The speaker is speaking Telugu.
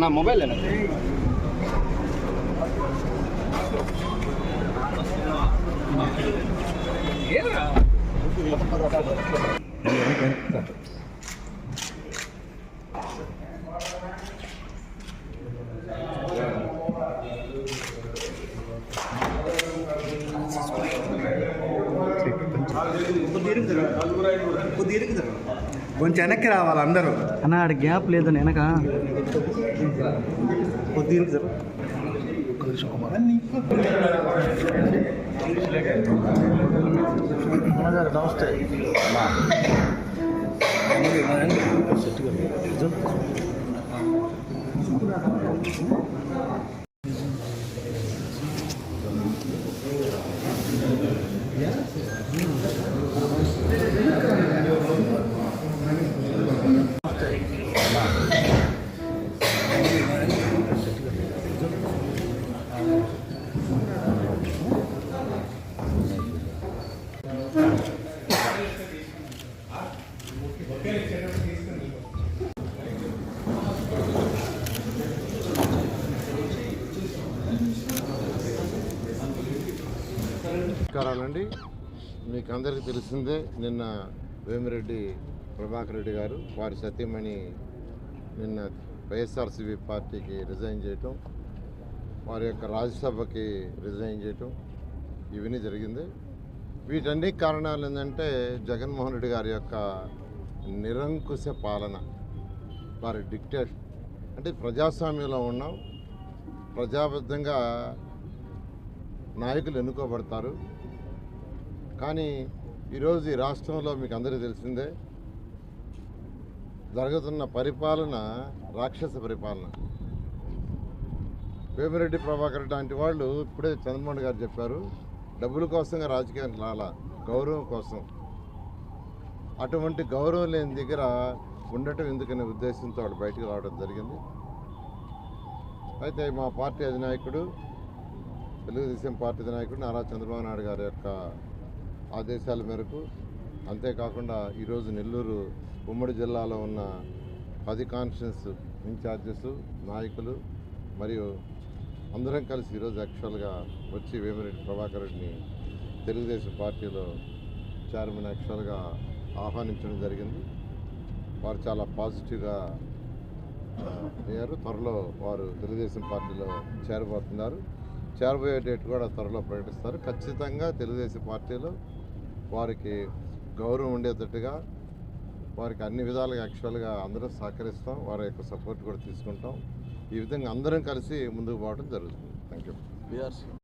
నా మొబైల్ కొంచెం వెనక్కి రావాలి అందరూ అన్న ఆడ గ్యాప్ లేదు వెనక నమస్తే నమస్కారాలండి. మీకు అందరికీ తెలిసిందే, నిన్న వేమిరెడ్డి ప్రభాకర్ రెడ్డి గారు వారి సతీమణి నిన్న వైఎస్ఆర్సీపీ పార్టీకి రిజైన్ చేయటం, వారి యొక్క రాజ్యసభకి రిజైన్ చేయటం ఇవన్నీ జరిగింది. వీటన్ని కారణాలు ఏంటంటే జగన్మోహన్ రెడ్డి గారి యొక్క నిరంకుశ పాలన, వారి డిక్టేట్. అంటే ప్రజాస్వామ్యంలో ఉన్నాం, ప్రజాబద్ధంగా నాయకులు ఎన్నుకోబడతారు. కానీ ఈరోజు ఈ రాష్ట్రంలో మీకు అందరికీ తెలిసిందే, జరుగుతున్న పరిపాలన రాక్షస పరిపాలన. వేమిరెడ్డి ప్రభాకర్ లాంటి వాళ్ళు ఇప్పుడే చంద్రబాబు గారు చెప్పారు, డబ్బుల కోసంగా రాజకీయానికి రాలా, గౌరవం కోసం. అటువంటి గౌరవం లేని దగ్గర ఉండటం ఎందుకనే ఉద్దేశంతో వాళ్ళు బయటకు రావడం జరిగింది. అయితే మా పార్టీ అధినాయకుడు, తెలుగుదేశం పార్టీ నాయకుడు నారా చంద్రబాబు నాయుడు గారి యొక్క ఆదేశాల మేరకు, అంతేకాకుండా ఈరోజు నెల్లూరు ఉమ్మడి జిల్లాలో ఉన్న 10 కాన్స్టిట్యూన్స్ ఇన్ఛార్జెస్, నాయకులు మరియు అందరం కలిసి ఈరోజు యాక్చువల్గా వచ్చి వేమిరెడ్డి ప్రభాకర్ రెడ్డిని తెలుగుదేశం పార్టీలో చైర్మన్ యాక్చువల్గా ఆహ్వానించడం జరిగింది. వారు చాలా పాజిటివ్గా అయ్యారు. త్వరలో వారు తెలుగుదేశం పార్టీలో చేరబోతున్నారు. చేరబోయే డేట్ కూడా త్వరలో ప్రకటిస్తారు. ఖచ్చితంగా తెలుగుదేశం పార్టీలో వారికి గౌరవం ఉండేటట్టుగా, వారికి అన్ని విధాలుగా యాక్చువల్గా అందరూ సహకరిస్తాం, వారి యొక్క సపోర్ట్ కూడా తీసుకుంటాం. ఈ విధంగా అందరం కలిసి ముందుకు పోవడం జరుగుతుంది. Thank you.